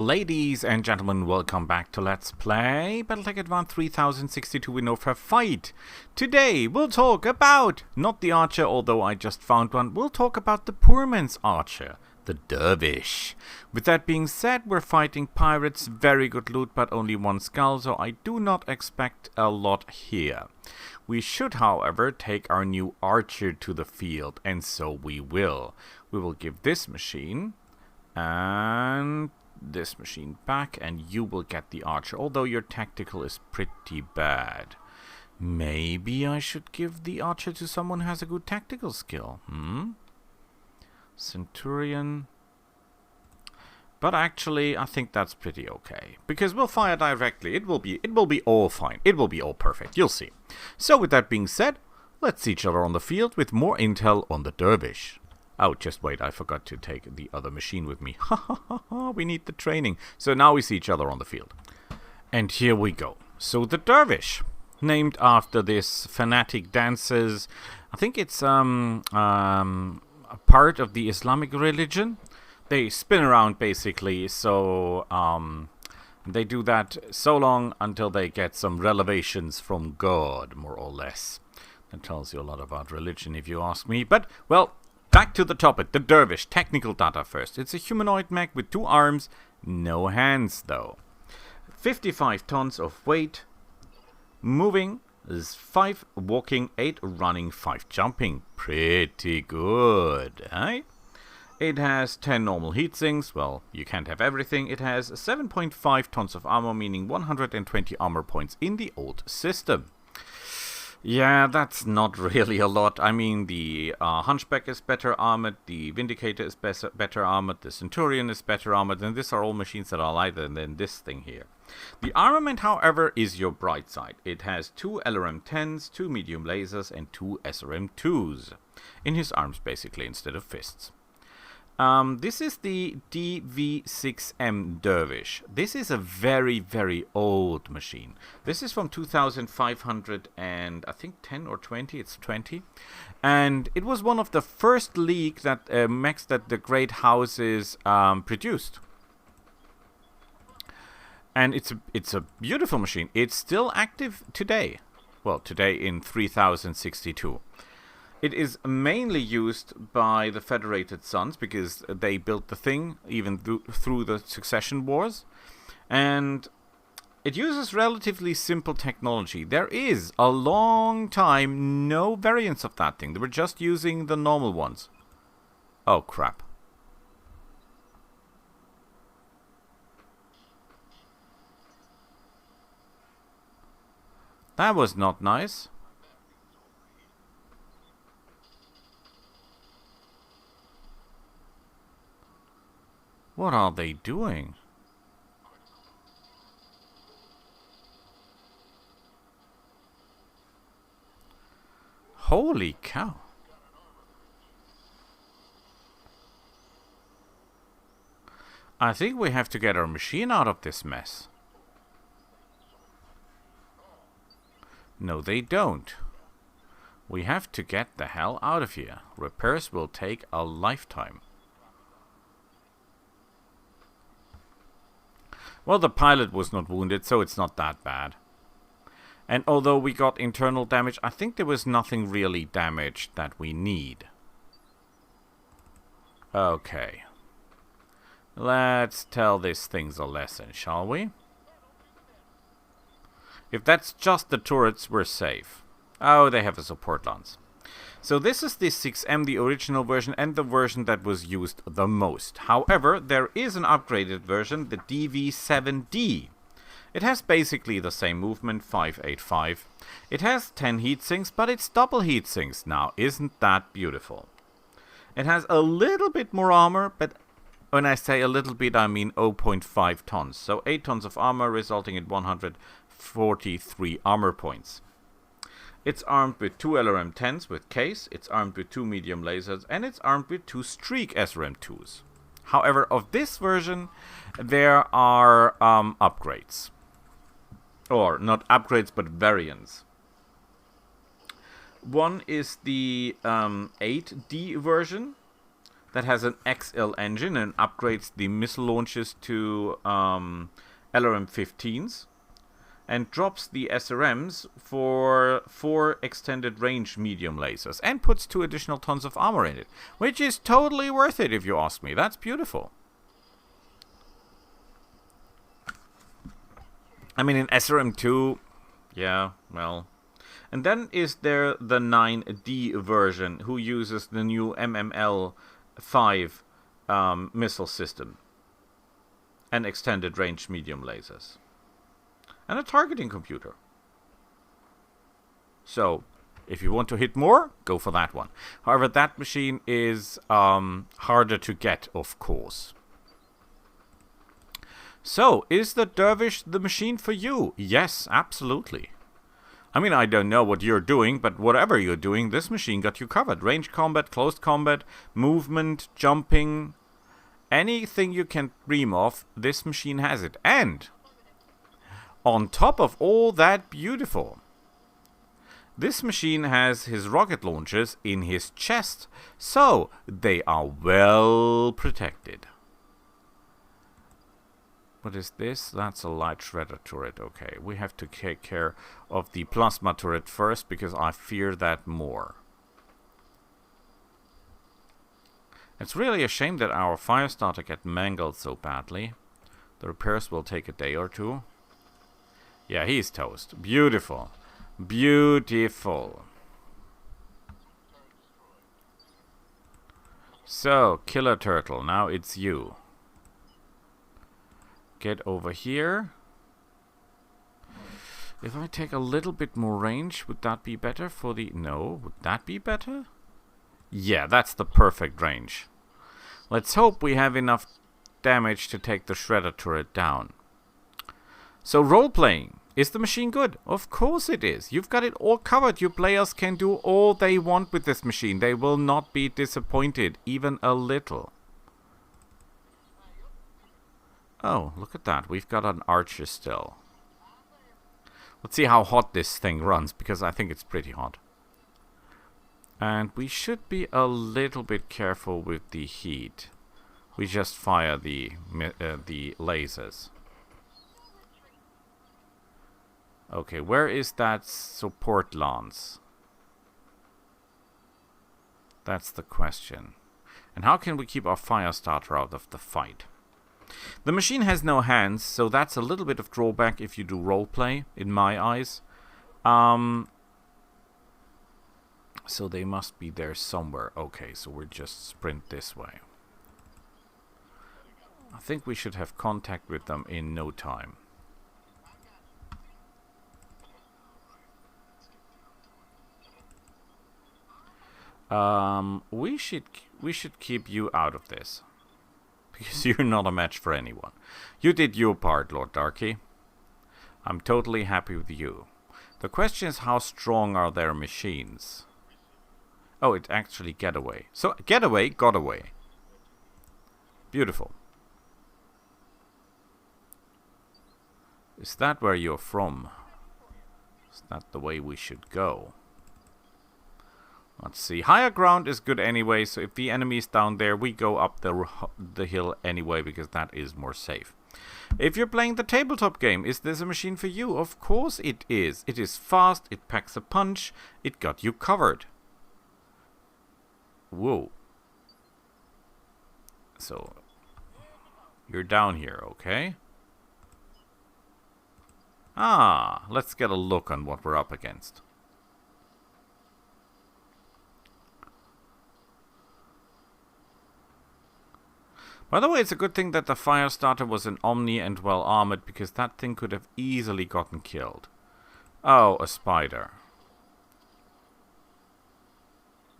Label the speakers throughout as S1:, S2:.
S1: Ladies and gentlemen, welcome back to Let's Play BattleTech Advanced 3062 in Fair Fight. Today we'll talk about, not the archer, although I just found one, we'll talk about the poor man's archer, the Dervish. With that being said, we're fighting pirates, very good loot, but only one skull, so I do not expect a lot here. We should, however, take our new archer to the field, and so we will. We will give this machine and this machine back, and you will get the archer, although your tactical is pretty bad. Maybe I should give the archer to someone who has a good tactical skill. Centurion. But actually, I think that's pretty okay, because we'll fire directly. It will be all fine. It will be all perfect. You'll see. So with that being said, let's see each other on the field with more intel on the Dervish. Oh, just wait, I forgot to take the other machine with me. Ha ha ha ha, we need the training. So now we see each other on the field. And here we go. So the Dervish, named after this fanatic dancers, I think it's a part of the Islamic religion. They spin around basically, so they do that so long until they get some revelations from God, more or less. That tells you a lot about religion if you ask me. But, well, back to the topic, the Dervish, technical data first. It's a humanoid mech with 2 arms, no hands though. 55 tons of weight, moving is 5 walking, 8 running, 5 jumping. Pretty good, eh? It has 10 normal heat sinks, well, you can't have everything. It has 7.5 tons of armor, meaning 120 armor points in the old system. Yeah, that's not really a lot. I mean, the Hunchback is better armored, the Vindicator is better armored, the Centurion is better armored, and these are all machines that are lighter than this thing here. The armament, however, is your bright side. It has 2 LRM-10s, 2 medium lasers, and 2 SRM-2s in his arms, basically, instead of fists. This is the DV6M Dervish. This is a very, very old machine. This is from 2500 and I think 10 or 20. It's 20. And it was one of the first league that mechs that the great houses produced. And it's a beautiful machine. It's still active today. Well, today in 3062. It is mainly used by the Federated Sons because they built the thing even through the succession wars. And it uses relatively simple technology. There is a long time no variants of that thing. They were just using the normal ones. Oh, crap. That was not nice. What are they doing? Holy cow. I think we have to get our machine out of this mess. No, they don't. We have to get the hell out of here. Repairs will take a lifetime. Well, the pilot was not wounded, so it's not that bad. And although we got internal damage, I think there was nothing really damaged that we need. Okay. Let's tell these things a lesson, shall we? If that's just the turrets, we're safe. Oh, they have a support lance. So this is the 6M, the original version, and the version that was used the most. However, there is an upgraded version, the DV7D. It has basically the same movement, 585. It has 10 heat sinks, but it's double heat sinks now. Isn't that beautiful? It has a little bit more armor, but when I say a little bit, I mean 0.5 tons. So 8 tons of armor, resulting in 143 armor points. It's armed with 2 LRM-10s with case, it's armed with 2 medium lasers, and it's armed with 2 streak SRM-2s. However, of this version, there are upgrades. Or, not upgrades, but variants. One is the 8D version, that has an XL engine and upgrades the missile launches to LRM-15s, and drops the SRMs for 4 extended range medium lasers, and puts 2 additional tons of armor in it, which is totally worth it if you ask me. That's beautiful. I mean, in SRM2, yeah, well. And then is there the 9D version, who uses the new MML-5 missile system and extended range medium lasers and a targeting computer. So, if you want to hit more, go for that one. However, that machine is harder to get, of course. So, is the Dervish the machine for you? Yes, absolutely. I mean, I don't know what you're doing, but whatever you're doing, this machine got you covered. Range combat, close combat, movement, jumping, anything you can dream of, this machine has it. And on top of all that beautiful, this machine has his rocket launchers in his chest, so they are well protected. What is this? That's a light shredder turret. Okay, we have to take care of the plasma turret first, because I fear that more. It's really a shame that our fire starter get mangled so badly. The repairs will take a day or two. Yeah, he's toast. Beautiful. Beautiful. So, Killer Turtle, now it's you. Get over here. If I take a little bit more range, would that be better for the... No, would that be better? Yeah, that's the perfect range. Let's hope we have enough damage to take the shredder turret down. So, role-playing. Is the machine good? Of course it is. You've got it all covered. Your players can do all they want with this machine. They will not be disappointed, even a little. Oh, look at that. We've got an archer still. Let's see how hot this thing runs, because I think it's pretty hot. And we should be a little bit careful with the heat. We just fire the lasers. Okay, where is that support lance? That's the question. And how can we keep our fire starter out of the fight? The machine has no hands, so that's a little bit of drawback if you do roleplay, in my eyes. So they must be there somewhere. Okay, so we'll just sprint this way. I think we should have contact with them in no time. We should keep you out of this. Because you're not a match for anyone. You did your part, Lord Darky. I'm totally happy with you. The question is, how strong are their machines? Oh, it actually get away. So, get away, got away. Beautiful. Is that where you're from? Is that the way we should go? Let's see. Higher ground is good anyway, so if the enemy is down there, we go up the hill anyway, because that is more safe. If you're playing the tabletop game, is this a machine for you? Of course it is. It is fast, it packs a punch, it got you covered. Whoa. So, you're down here, okay? Ah, let's get a look on what we're up against. By the way, it's a good thing that the fire starter was an Omni and well armored, because that thing could have easily gotten killed. Oh, a spider.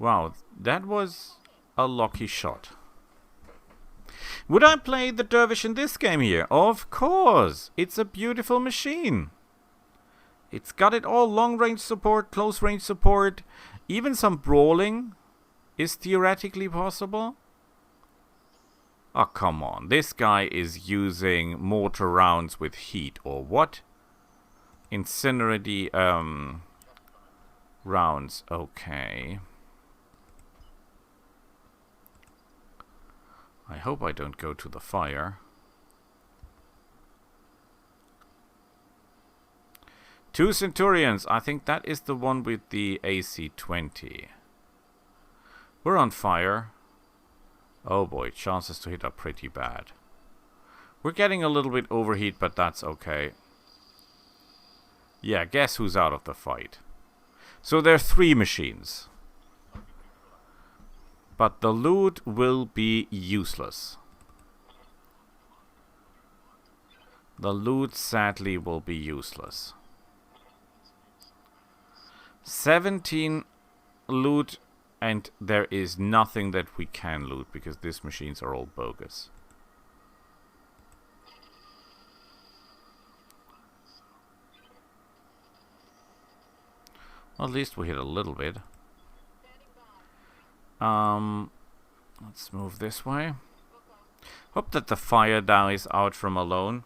S1: Wow, that was a lucky shot. Would I play the Dervish in this game here? Of course! It's a beautiful machine. It's got it all: long range support, close range support, even some brawling is theoretically possible. Oh, come on. This guy is using mortar rounds with heat, or what? Incinerity, rounds. Okay. I hope I don't go to the fire. Two Centurions. I think that is the one with the AC-20. We're on fire. Oh boy, chances to hit are pretty bad. We're getting a little bit overheat, but that's okay. Yeah, guess who's out of the fight? So there are 3 machines. But the loot will be useless. The loot sadly will be useless. 17 loot, and there is nothing that we can loot because these machines are all bogus. Well, at least we hit a little bit. Let's move this way. Hope that the fire dies out from alone.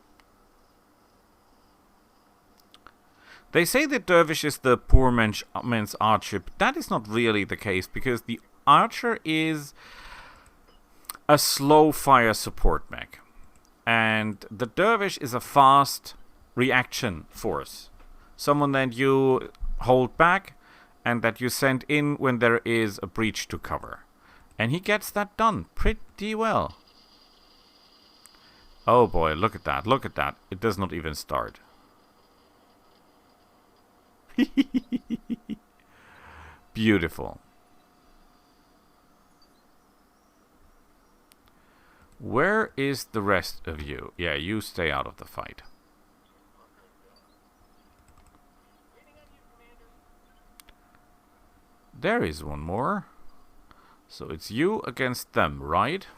S1: They say that Dervish is the poor man's archer, but that is not really the case, because the archer is a slow fire support mech. And the Dervish is a fast reaction force. Someone that you hold back and that you send in when there is a breach to cover. And he gets that done pretty well. Oh boy, look at that, look at that. It does not even start. Beautiful. Where is the rest of you? Yeah, you stay out of the fight. There is one more. So it's you against them, right?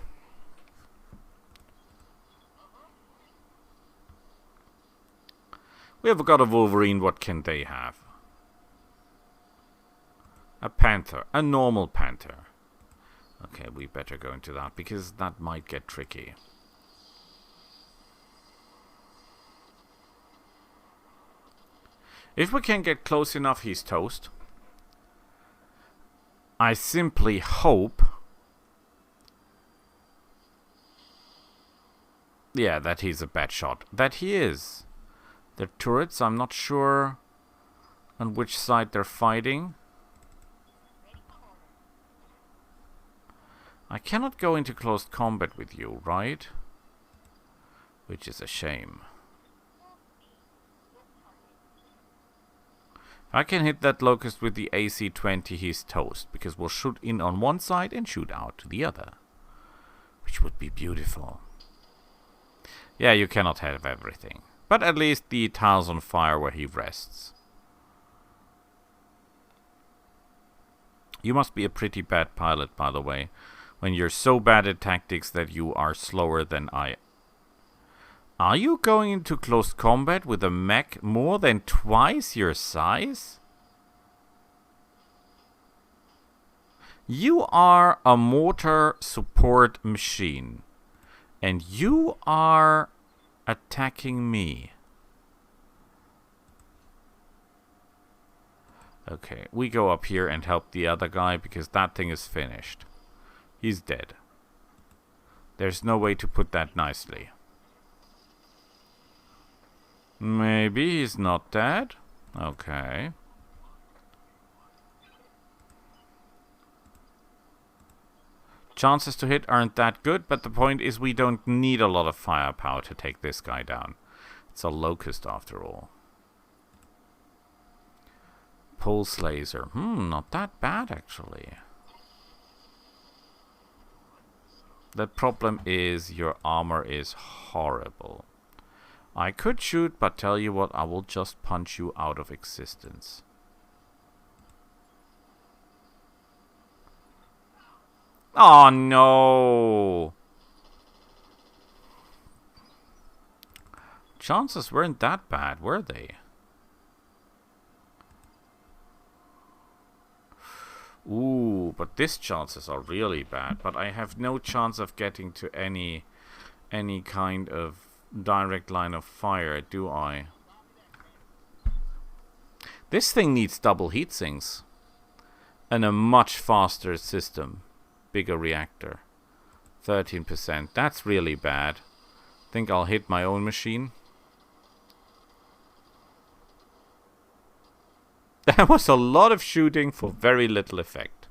S1: We have got a Wolverine, what can they have? A Panther, a normal Panther. Okay, we better go into that, because that might get tricky. If we can get close enough, he's toast. I simply hope... yeah, that he's a bad shot. That he is. They're turrets, I'm not sure on which side they're fighting. I cannot go into close combat with you, right? Which is a shame. If I can hit that Locust with the AC-20, he's toast. Because we'll shoot in on one side and shoot out to the other. Which would be beautiful. Yeah, you cannot have everything. But at least the tile's on fire where he rests. You must be a pretty bad pilot, by the way. When you're so bad at tactics that you are slower than I. Are you going into close combat with a mech more than twice your size? You are a mortar support machine. And you are attacking me. Okay, we go up here and help the other guy because that thing is finished. He's dead. There's no way to put that nicely. Maybe he's not dead. Okay. Chances to hit aren't that good, but the point is we don't need a lot of firepower to take this guy down. It's a Locust after all. Pulse laser. Not that bad actually. The problem is your armor is horrible. I could shoot, but tell you what, I will just punch you out of existence. Oh no! Chances weren't that bad, were they? Ooh, but these chances are really bad. But I have no chance of getting to any kind of direct line of fire, do I? This thing needs double heat sinks. And a much faster system. Bigger reactor. 13%. That's really bad. Think I'll hit my own machine. That was a lot of shooting for very little effect.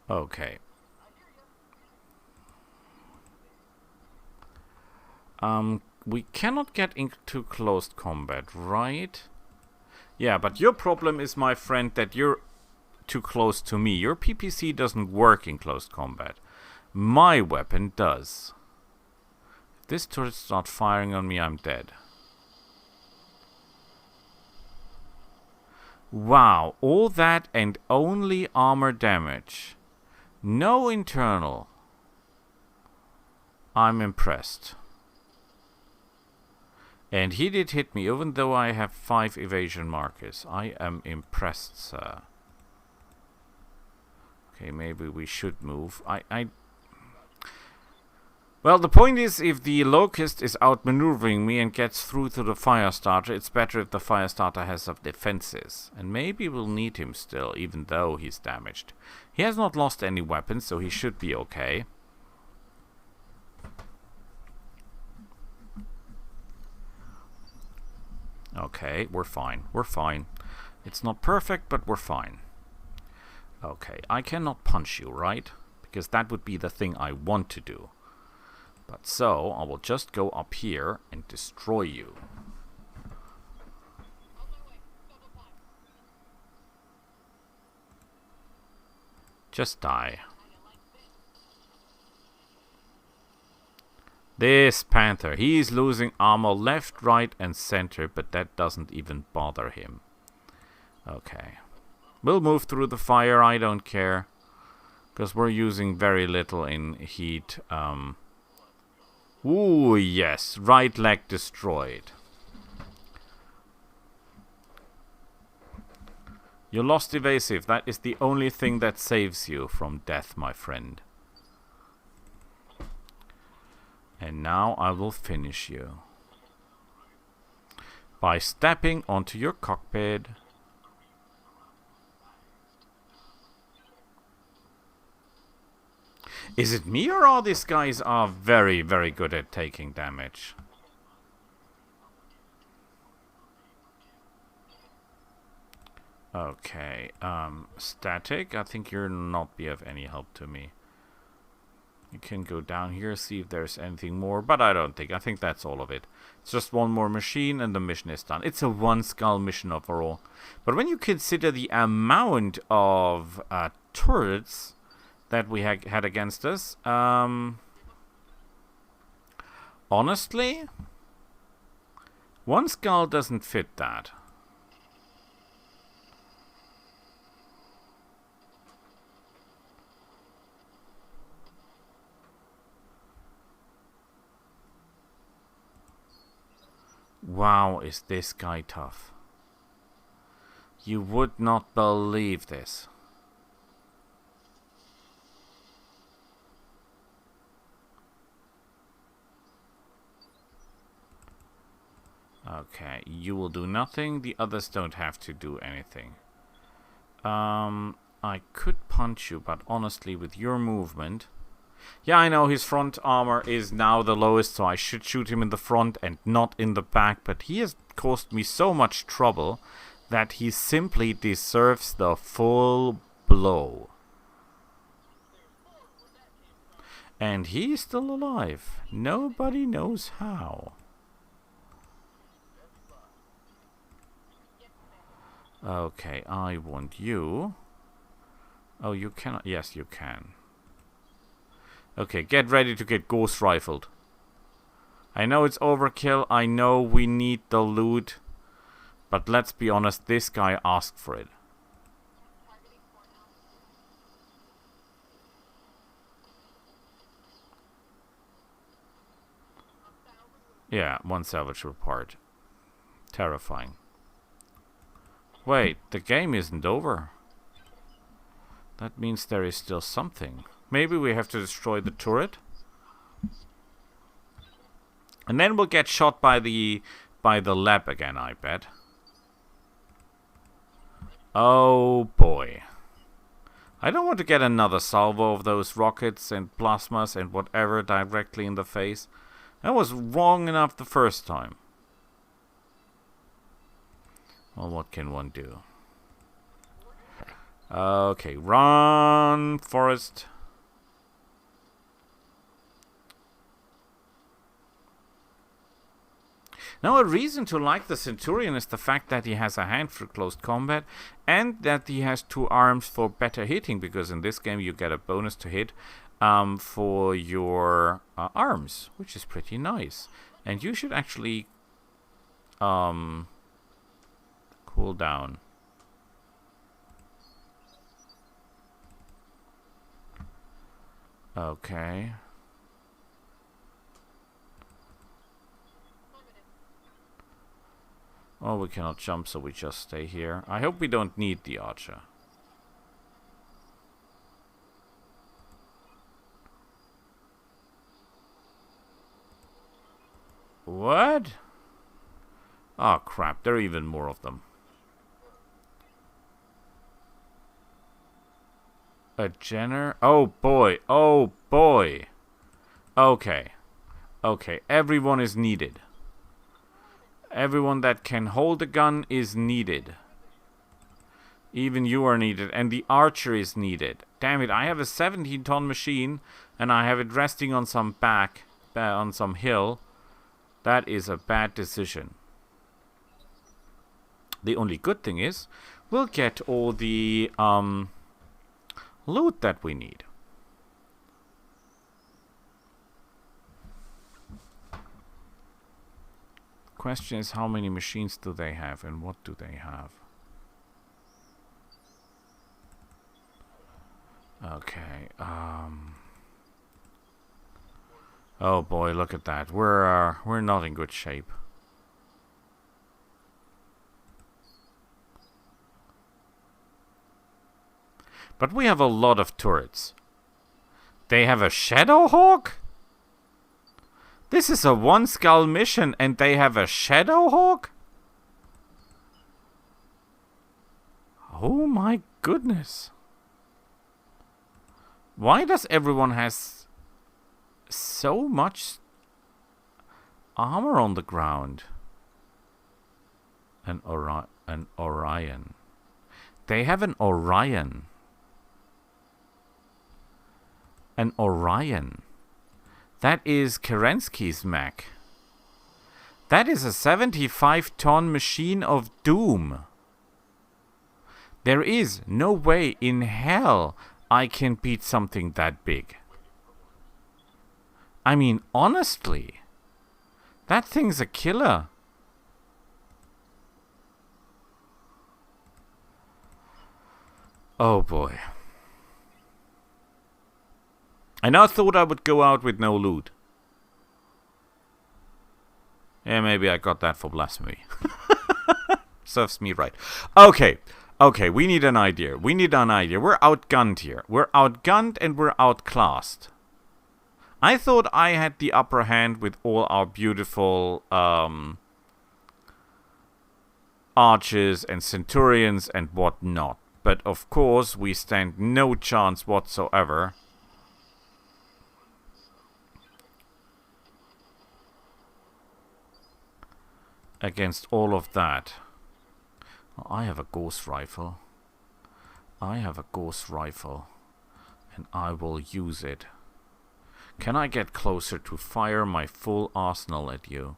S1: Okay. We cannot get into close combat, right? Yeah, but your problem is, my friend, that you're too close to me. Your PPC doesn't work in close combat. My weapon does. If this turret's not firing on me, I'm dead. Wow, all that and only armor damage. No internal. I'm impressed. And he did hit me, even though I have 5 evasion markers. I am impressed, sir. Okay, maybe we should move. Well, the point is, if the Locust is outmaneuvering me and gets through to the Firestarter, it's better if the Firestarter has some defenses. And maybe we'll need him still, even though he's damaged. He has not lost any weapons, so he should be okay. Okay, we're fine. We're fine. It's not perfect, but we're fine. Okay, I cannot punch you, right? Because that would be the thing I want to do. But so, I will just go up here and destroy you. Just die. This Panther, he's losing armor left, right and center, but that doesn't even bother him. Okay. We'll move through the fire, I don't care. Because we're using very little in heat. Ooh, yes. Right leg destroyed. You lost evasive. That is the only thing that saves you from death, my friend. And now I will finish you. By stepping onto your cockpit. Is it me, or all these guys are very, very good at taking damage? Okay, static, I think you're not be of any help to me. You can go down here, see if there's anything more, but I don't think. I think that's all of it. It's just one more machine and the mission is done. It's a one skull mission overall. But when you consider the amount of turrets that we had against us, honestly, one skull doesn't fit that. Wow, is this guy tough. You would not believe this. Okay, you will do nothing. The others don't have to do anything. I could punch you, but honestly, with your movement... Yeah, I know his front armor is now the lowest, so I should shoot him in the front and not in the back. But he has caused me so much trouble that he simply deserves the full blow. And he's still alive. Nobody knows how. Okay, I want you. Oh, you cannot. Yes, you can. Okay, get ready to get ghost rifled. I know it's overkill. I know we need the loot. But let's be honest, this guy asked for it. Yeah, one salvageable part. Terrifying. Wait, the game isn't over. That means there is still something. Maybe we have to destroy the turret. And then we'll get shot by the lab again, I bet. Oh boy. I don't want to get another salvo of those rockets and plasmas and whatever directly in the face. That was wrong enough the first time. Well, what can one do? Okay, run, Forest. Now, a reason to like the Centurion is the fact that he has a hand for close combat and that he has 2 arms for better hitting, because in this game you get a bonus to hit for your arms, which is pretty nice. And you should actually cool down. Okay. Oh, we cannot jump, so we just stay here. I hope we don't need the archer. What? Oh, crap. There are even more of them. A Jenner? Oh, boy. Oh, boy. Okay. Okay. Everyone is needed. Everyone that can hold a gun is needed. Even you are needed. And the archer is needed. Damn it. I have a 17-ton machine. And I have it resting on some on some hill. That is a bad decision. The only good thing is, we'll get all the loot that we need. Question is, how many machines do they have and what do they have? Okay, oh boy, look at that. We're not in good shape. But we have a lot of turrets. They have a Shadow Hawk? This is a 1 skull mission and they have a Shadow Hawk? Oh my goodness. Why does everyone has so much armor on the ground? An Orion. They have an Orion. An Orion. That is Kerensky's mech. That is a 75-ton machine of doom. There is no way in hell I can beat something that big. I mean, honestly, that thing's a killer. Oh boy. I now thought I would go out with no loot. Yeah, maybe I got that for blasphemy. Serves me right. Okay. Okay, we need an idea. We need an idea. We're outgunned here. We're outgunned and we're outclassed. I thought I had the upper hand with all our beautiful archers and centurions and whatnot. But of course, we stand no chance whatsoever against all of that. Well, I have a ghost rifle. I have a ghost rifle. And I will use it. Can I get closer to fire my full arsenal at you?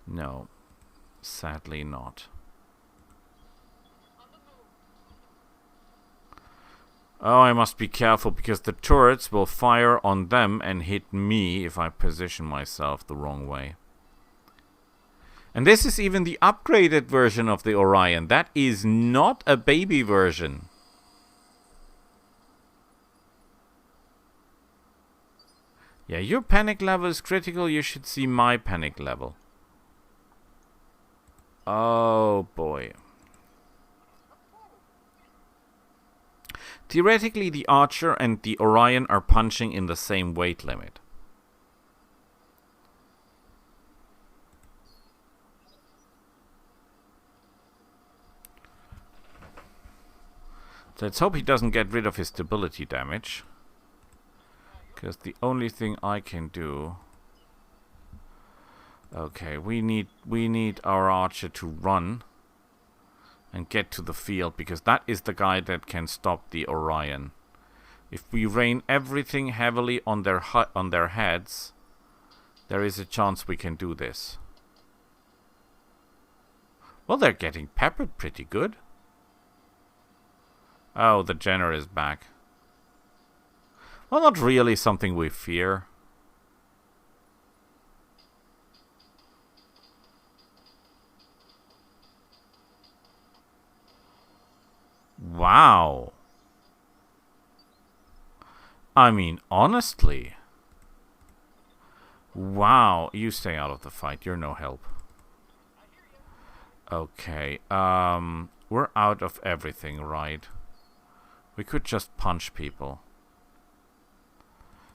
S1: No. Sadly not. Oh, I must be careful because the turrets will fire on them and hit me if I position myself the wrong way. And this is even the upgraded version of the Orion. That is not a baby version. Yeah, your panic level is critical. You should see my panic level. Oh boy. Theoretically, the Archer and the Orion are punching in the same weight limit. Let's hope he doesn't get rid of his stability damage. Because the only thing I can do... Okay, we need our archer to run and get to the field, because that is the guy that can stop the Orion. If we rain everything heavily on their heads, there is a chance we can do this. Well, they're getting peppered pretty good. Oh, the Jenner is back. Well, not really something we fear. Wow. I mean, honestly. Wow, you stay out of the fight. You're no help. Okay, we're out of everything, right? We could just punch people.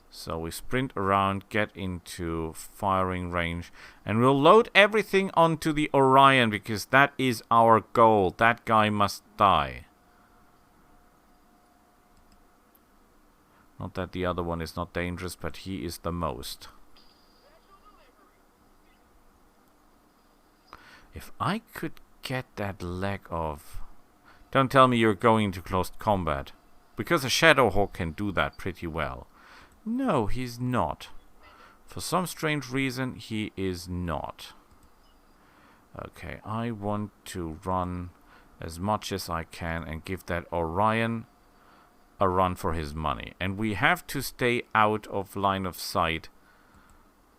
S1: So we sprint around, get into firing range, and we'll load everything onto the Orion, because that is our goal. That guy must die. Not that the other one is not dangerous, but he is the most. If I could get that leg of... Don't tell me you're going into close combat. Because a Shadowhawk can do that pretty well. No, he's not. For some strange reason, he is not. Okay, I want to run as much as I can and give that Orion a run for his money. And we have to stay out of line of sight,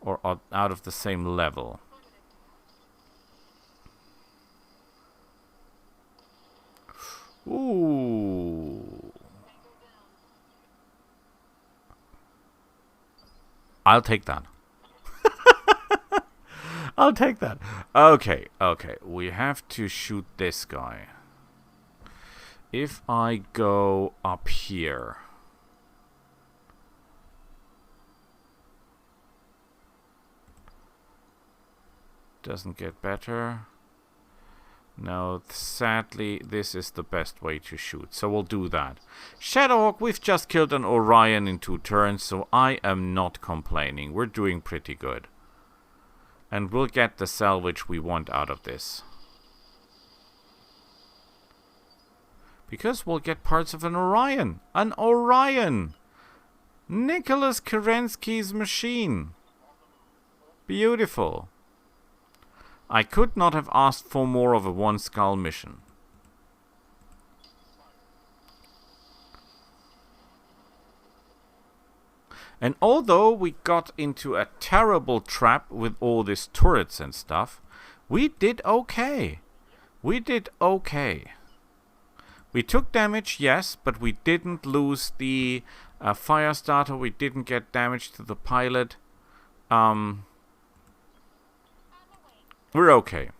S1: or out of the same level. Ooh. I'll take that. I'll take that. Okay, okay. We have to shoot this guy. If I go up here... Doesn't get better. No, sadly, this is the best way to shoot, so we'll do that. Shadowhawk, we've just killed an Orion in 2 turns, so I am not complaining. We're doing pretty good. And we'll get the salvage we want out of this. Because we'll get parts of an Orion! An Orion! Nicholas Kerensky's machine! Beautiful. I could not have asked for more of a one-skull mission. And although we got into a terrible trap with all these turrets and stuff, we did okay. We did okay. We took damage, yes, but we didn't lose the fire starter. We didn't get damage to the pilot. We're okay.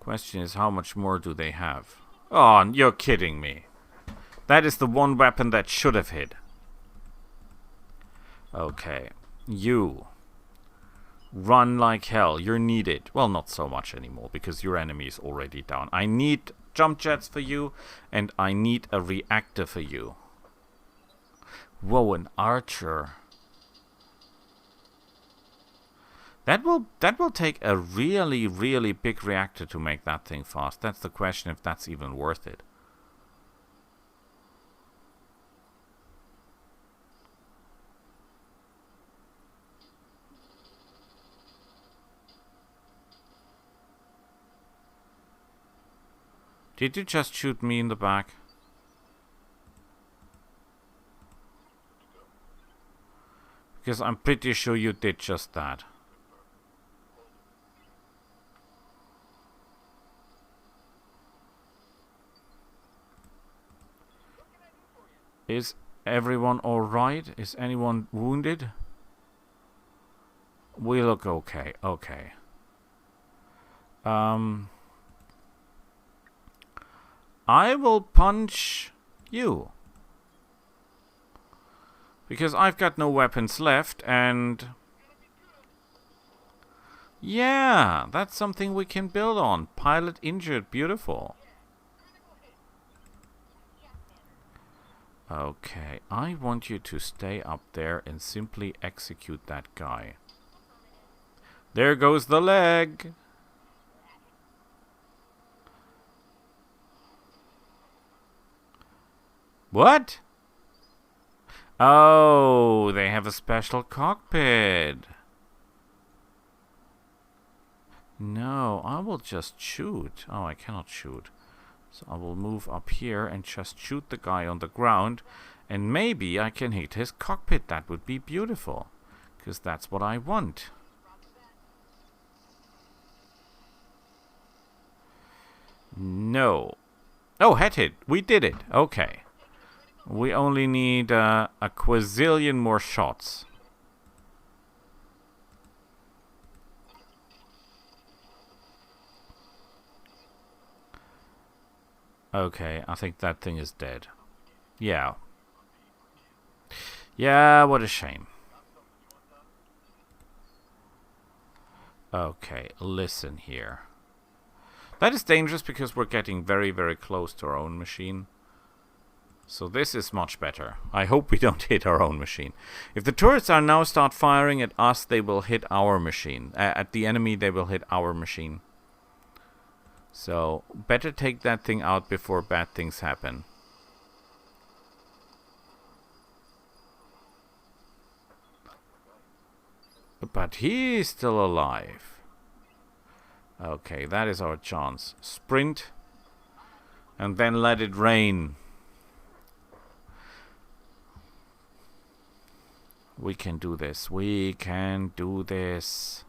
S1: Question is, how much more do they have? Oh, you're kidding me. That is the one weapon that should have hit. Okay. You. Run like hell. You're needed. Well, not so much anymore, because your enemy is already down. I need jump jets for you, and I need a reactor for you. Whoa, an archer. That will take a really, really big reactor to make that thing fast. That's the question, if that's even worth it. Did you just shoot me in the back? Because I'm pretty sure you did just that. Is everyone alright? Is anyone wounded? We look okay. Okay. I will punch you. Because I've got no weapons left, and Yeah, that's something we can build on. Pilot injured. Beautiful. Okay, I want you to stay up there and simply execute that guy. There goes the leg. What? Oh, they have a special cockpit. No, I will just shoot. Oh, I cannot shoot. So I will move up here and just shoot the guy on the ground. And maybe I can hit his cockpit. That would be beautiful. Because that's what I want. No. Oh, head hit. We did it. Okay. We only need a quazillion more shots. Okay, I think that thing is dead. Yeah. Yeah, what a shame. Okay, listen here. That is dangerous because we're getting very, very close to our own machine. So this is much better. I hope we don't hit our own machine. If the turrets are now start firing at us, they will hit our machine. At the enemy, they will hit our machine. So, better take that thing out before bad things happen. But he's still alive. Okay, that is our chance. Sprint. And then let it rain. We can do this. We can do this.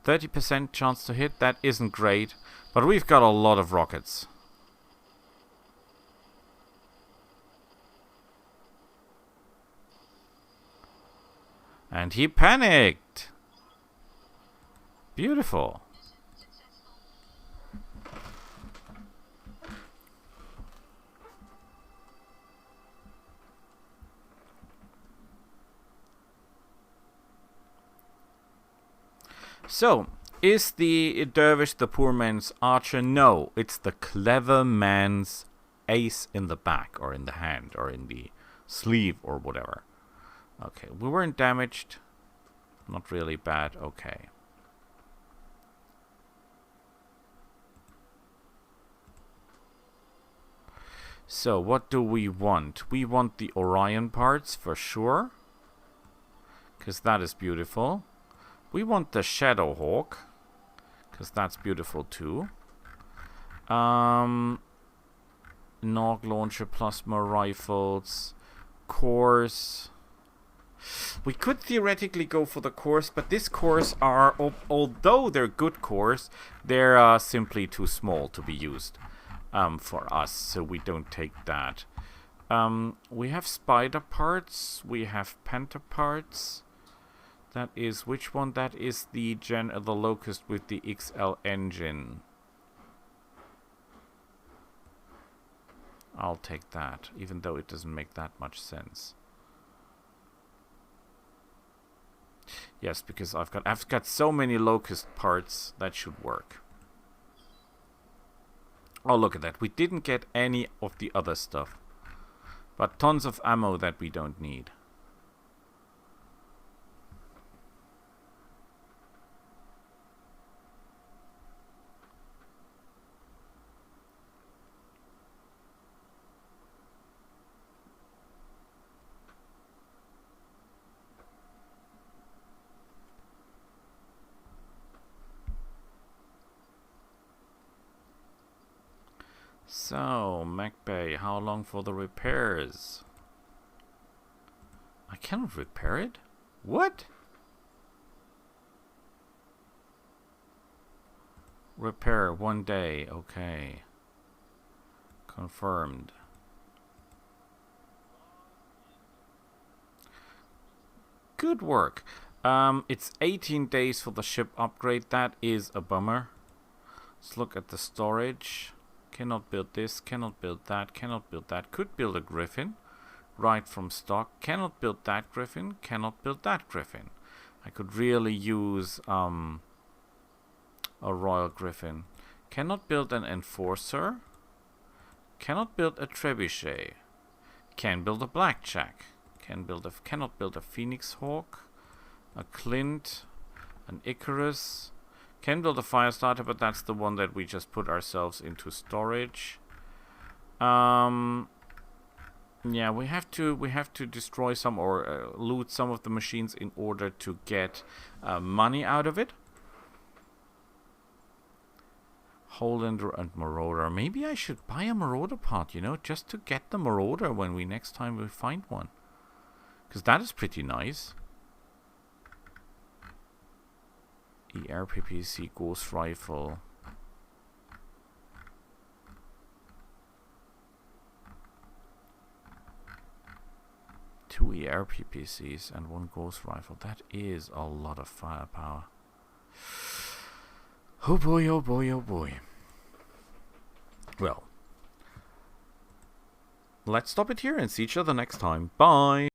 S1: 30% chance to hit. That isn't great. But we've got a lot of rockets. And he panicked. Beautiful. So, is the Dervish the poor man's archer? No, it's the clever man's ace in the back, or in the hand, or in the sleeve, or whatever. Okay, we weren't damaged. Not really bad, okay. So, what do we want? We want the Orion parts, for sure. Because that is beautiful. We want the Shadowhawk, because that's beautiful too. Nog launcher, plasma rifles, cores. We could theoretically go for the cores, but these cores are, although they're good cores, they're simply too small to be used for us, so we don't take that. We have spider parts, we have panther parts. That is, which one? That is the Locust with the XL engine. I'll take that, even though it doesn't make that much sense. Yes, because I've got so many Locust parts that should work. Oh, look at that. We didn't get any of the other stuff. But tons of ammo that we don't need. So, MacBay, how long for the repairs? I cannot repair it? What? Repair 1 day, okay. Confirmed. Good work. It's 18 days for the ship upgrade. That is a bummer. Let's look at the storage. Cannot build this, cannot build that, cannot build that. Could build a Griffin right from stock. Cannot build that Griffin, cannot build that Griffin. I could really use a Royal Griffin. Cannot build an Enforcer. Cannot build a Trebuchet. Can build a Blackjack. Cannot build a Phoenix Hawk. A Clint. An Icarus. Can build a Firestarter, but that's the one that we just put ourselves into storage. Yeah, we have to destroy some or loot some of the machines in order to get money out of it. Hollander and Marauder. Maybe I should buy a Marauder part, you know, just to get the Marauder when next time we find one. Because that is pretty nice. ERPPC Ghost Rifle. Two ERPPCs and one Ghost Rifle. That is a lot of firepower. Oh boy, oh boy, oh boy. Well, let's stop it here and see each other next time. Bye!